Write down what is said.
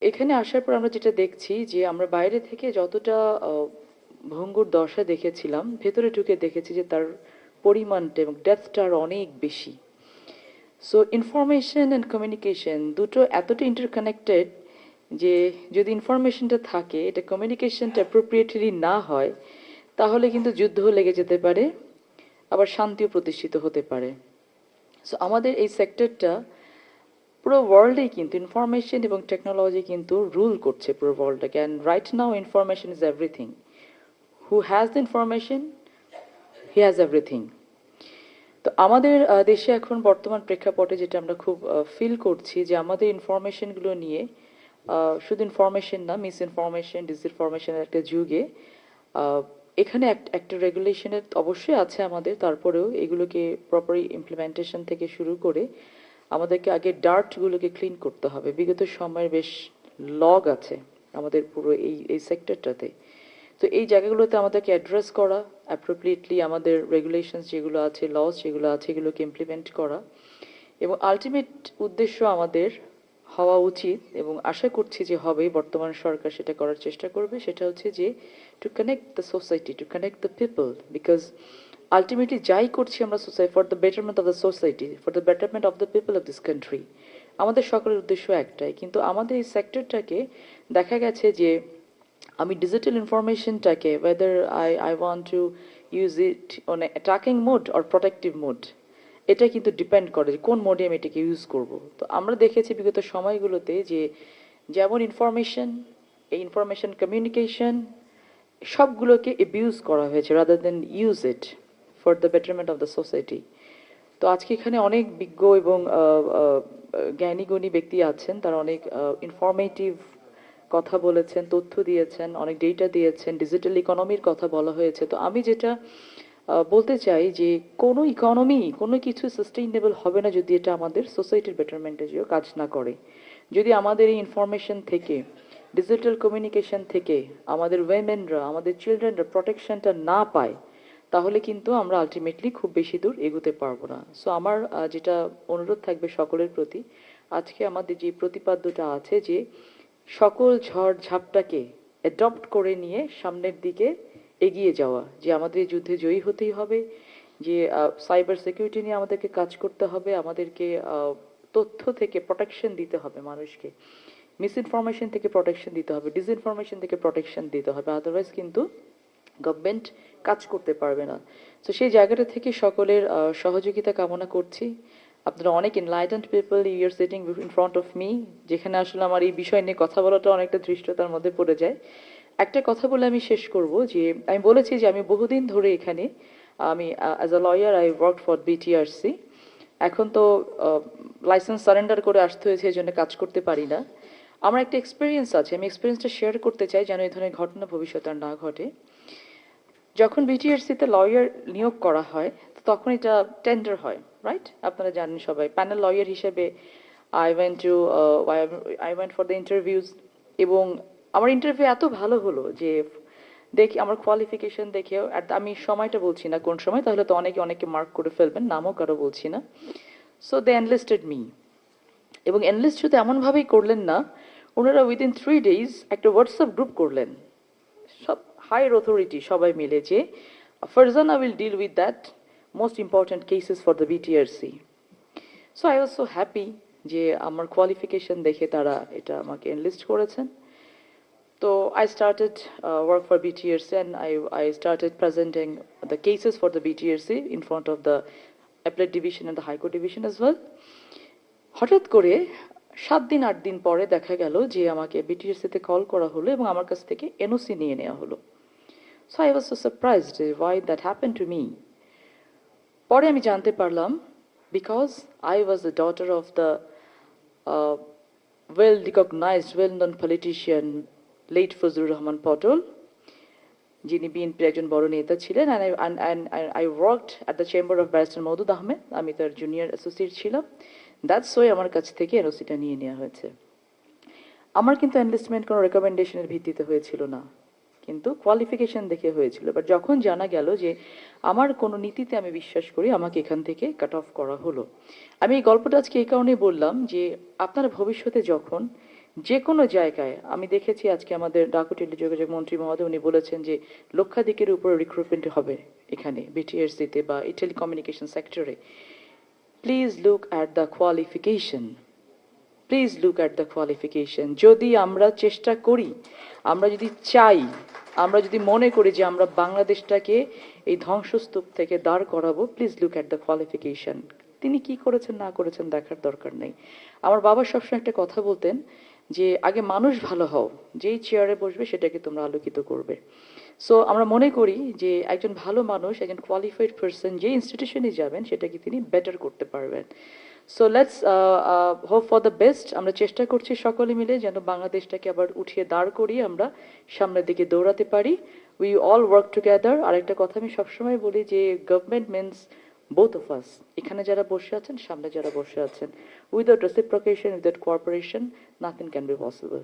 এখানে আসার পর আমরা যেটা দেখছি যে আমরা বাইরে থেকে যতটা ভঙ্গুর দশা দেখেছিলাম, ভেতরে ঢুকে দেখেছি যে তার পরিমাণটা এবং ডেপথটা আরো অনেক বেশি। সো ইনফরমেশন অ্যান্ড কমিউনিকেশন দুটো এতটা ইন্টারকানেক্টেড যে যদি ইনফরমেশনটা থাকে, এটা কমিউনিকেশনটা অ্যাপ্রোপ্রিয়েটলি না হয়, তাহলে কিন্তু যুদ্ধ লেগে যেতে পারে, আবার শান্তিও প্রতিষ্ঠিত হতে পারে। সো আমাদের এই সেক্টরটা পুরো ওয়ার্ল্ডেই কিন্তু ইনফরমেশন এবং টেকনোলজি কিন্তু রুল করছে পুরো ওয়ার্ল্ডটাকে। And right now information is everything. Who has the information, he has everything. তো আমাদের দেশে এখন বর্তমান প্রেক্ষাপটে যেটা আমরা খুব ফিল করছি যে আমাদের ইনফরমেশনগুলো নিয়ে শুধু ইনফরমেশন না, মিস ইনফরমেশন, ডিসইনফরমেশনের একটা যুগে আহ, এখানে একটা রেগুলেশনের অবশ্যই আছে আমাদের, তারপরেও এগুলোকে প্রপার ইমপ্লিমেন্টেশন থেকে শুরু করে আমাদেরকে আগে ডার্টগুলোকে ক্লিন করতে হবে। বিগত সময়ের বেশ লগ আছে আমাদের পুরো এই সেক্টরটাতে। তো এই জায়গাগুলোতে আমাদেরকে অ্যাড্রেস করা, অ্যাপ্রোপ্রিয়েটলি আমাদের রেগুলেশনস যেগুলো আছে, লস যেগুলো আছে, এগুলোকে ইমপ্লিমেন্ট করা, এবং আলটিমেট উদ্দেশ্য আমাদের হওয়া উচিত, এবং আশা করছি যে হবে, বর্তমান সরকার সেটা করার চেষ্টা করবে, সেটা হচ্ছে যে to connect the society, to connect the people. Because ultimately যাই করছি আমরা society, for the betterment of the society, for the betterment of the people of this country, আমাদের সকলের উদ্দেশ্য একটাই। কিন্তু আমাদের এই সেক্টরটাকে দেখা গেছে যে আমি digital ইনফরমেশনটাকে, whether I want to use it on a attacking mode or protective mode, এটা কিন্তু ডিপেন্ড করে যে কোন মোডে আমি এটাকে ইউজ করব। তো আমরা দেখেছি বিগত সময়গুলোতে যে যেমন ইনফরমেশন, এই ইনফরমেশন কমিউনিকেশন সবগুলোকে অ্যাবিউজ করা হয়েছে rather than use it for the betterment of the society. তো আজকে এখানে অনেক বিজ্ঞ এবং জ্ঞানী গুণী ব্যক্তি আছেন, তারা অনেক ইনফরমেটিভ কথা বলেছেন, তথ্য দিয়েছেন, অনেক ডেটা দিয়েছেন, ডিজিটাল ইকোনমির কথা বলা হয়েছে। তো আমি যেটা বলতে চাই যে কোনো ইকোনমি, কোনো কিছু সাস্টেইনেবল হবে না যদি এটা আমাদের সোসাইটির বেটারমেন্টে যেও কাজ না করে। যদি আমাদের এই ইনফরমেশন থেকে, ডিজিটাল কমিউনিকেশন থেকে আমাদের উইমেনরা, আমাদের চিলড্রেনরা প্রোটেকশনটা না পায়, তাহলে কিন্তু আমরা আলটিমেটলি খুব বেশি দূর এগোতে পারবো না। সো আমার যেটা অনুরোধ থাকবে সকলের প্রতি, আজকে আমাদের যে প্রতিপাদ্যটা আছে যে সকল ঝড় ঝাপটাকে অ্যাডপ্ট করে নিয়ে সামনের দিকে এগিয়ে যাওয়া, যে আমাদের এই যুদ্ধে জয়ী হতেই হবে, যে সাইবার সিকিউরিটি নিয়ে আমাদেরকে কাজ করতে হবে, আমাদেরকে তথ্য থেকে প্রোটেকশন দিতে হবে মানুষকে, মিসইনফরমেশন থেকে প্রোটেকশন দিতে হবে, ডিসইনফরমেশন থেকে প্রোটেকশন দিতে হবে, আদারওয়াইজ কিন্তু গভর্নমেন্ট কাজ করতে পারবে না। তো সেই জায়গাটা থেকে সকলের সহযোগিতা কামনা করছি। আপনারা অনেক enlightened people, you are sitting in front of me, যেখানে আসলে আমার এই বিষয় নিয়ে কথা বলাটা অনেকটা ধৃষ্টতার মধ্যে পড়ে যায়। একটা কথা বলে আমি শেষ করব যে আমি বলেছি যে আমি বহুদিন ধরে এখানে, আমি as a lawyer I work for BTRC. এখন তো লাইসেন্স সারেন্ডার করে আসতে হয়েছে, এই জন্য কাজ করতে পারি না। আমার একটা এক্সপিরিয়েন্স আছে, আমি এক্সপিরিয়েন্সটা শেয়ার করতে চাই যেন এই ধরনের ঘটনা ভবিষ্যতে আর না ঘটে। যখন বিটিআরসিতে লয়ার নিয়োগ করা হয়, তখন এটা টেন্ডার হয়, রাইট? আপনারা জানেন সবাই, প্যানেল লয়ার হিসেবে I went to I went for the interviews. এবং আমার ইন্টারভিউ এত ভালো হলো যে দেখি আমার কোয়ালিফিকেশন দেখেও, আমি সময়টা বলছি না কোন সময়, তাহলে তো অনেকে অনেকে মার্ক করে ফেলবেন, নামও কারো বলছি না। সো দে এনলিস্টেড মি, এবং এনলিস্ট শুধু এমনভাবেই করলেন না, ওনারা উইদিন 3 days একটা হোয়াটসঅ্যাপ গ্রুপ করলেন, সব হায়ার অথরিটি সবাই মিলে, যে Farzana will deal with that most important cases for the BTRC. So I was so happy যে আমার কোয়ালিফিকেশন দেখে তারা এটা আমাকে এনলিস্ট করেছেন। তো I started work for BTRC, and I started presenting the cases for the BTRC in front of the appellate division and the High Court division as well. হঠাৎ করে 7 দিন 8 দিন পরে দেখা গেল যে আমাকে বিটিআরসিতে কল করা হলো এবং আমার কাছ থেকে এনওসি নিয়ে নেওয়া হলো। So I was so surprised why that happen to me. পরে আমি জানতে পারলাম, because I was the daughter of the well recognized, well known politician late Fazlur Rahman Patol, যিনি বিএনপির একজন বড় নেতা ছিলেন। And I worked at the chamber of barrister Moudud Ahmed, আমি তার জুনিয়র অ্যাসোসিয়েট ছিলাম। দ্যাটস ওয়াই আমার কাছ থেকে এনওসিটা নিয়ে নেওয়া হয়েছে। আমার কিন্তু এনলিস্টমেন্ট কোনো রেকমেন্ডেশনের ভিত্তিতে হয়েছিল না, কিন্তু কোয়ালিফিকেশন দেখে হয়েছিল। বাট যখন জানা গেল যে আমার কোনো নীতিতে আমি বিশ্বাস করি, আমাকে এখান থেকে কাট অফ করা হলো। আমি এই গল্পটা আজকে এই কারণেই বললাম যে আপনারা ভবিষ্যতে যখন যে কোনো জায়গায় আমি দেখেছি আজকে আমাদের ডাক ও টেলিযোগাযোগ মন্ত্রী মহোদয় উনি বলেছেন যে লক্ষাধিকের উপর রিক্রুটমেন্ট হবে এখানে বিটিএসসিতে বা এই টেলিকমিউনিকেশন সেক্টরে। Please look at the qualification, please look at the qualification. যদি আমরা চেষ্টা করি, আমরা যদি চাই, আমরা যদি মনে করি যে আমরা বাংলাদেশটাকে এই ধ্বংসস্তূপ থেকে দাঁড় করাবো, please look at the qualification. তিনি কি করেছেন না করেছেন দেখার দরকার নেই। আমার বাবা সবসময় একটা কথা বলতেন যে আগে মানুষ ভালো হও, যেই চেয়ারে বসবে সেটাকে তোমরা আলোকিত করবে। সো আমরা মনে করি যে একজন ভালো মানুষ, একজন কোয়ালিফাইড পারসন যে ইনস্টিটিউশনে যাবেন সেটাকে তিনি বেটার করতে পারবেন। So let's hope for the best. আমরা চেষ্টা করছি সকলে মিলে যেন বাংলাদেশটাকে আবার উঠিয়ে দাঁড় করিয়ে আমরা সামনের দিকে দৌড়াতে পারি। We all work together. আরেকটা কথা আমি সবসময় বলি যে government means both of us, এখানে যারা বসে আছেন, সামনে যারা বসে আছেন, without reciprocation, without cooperation, nothing can be possible.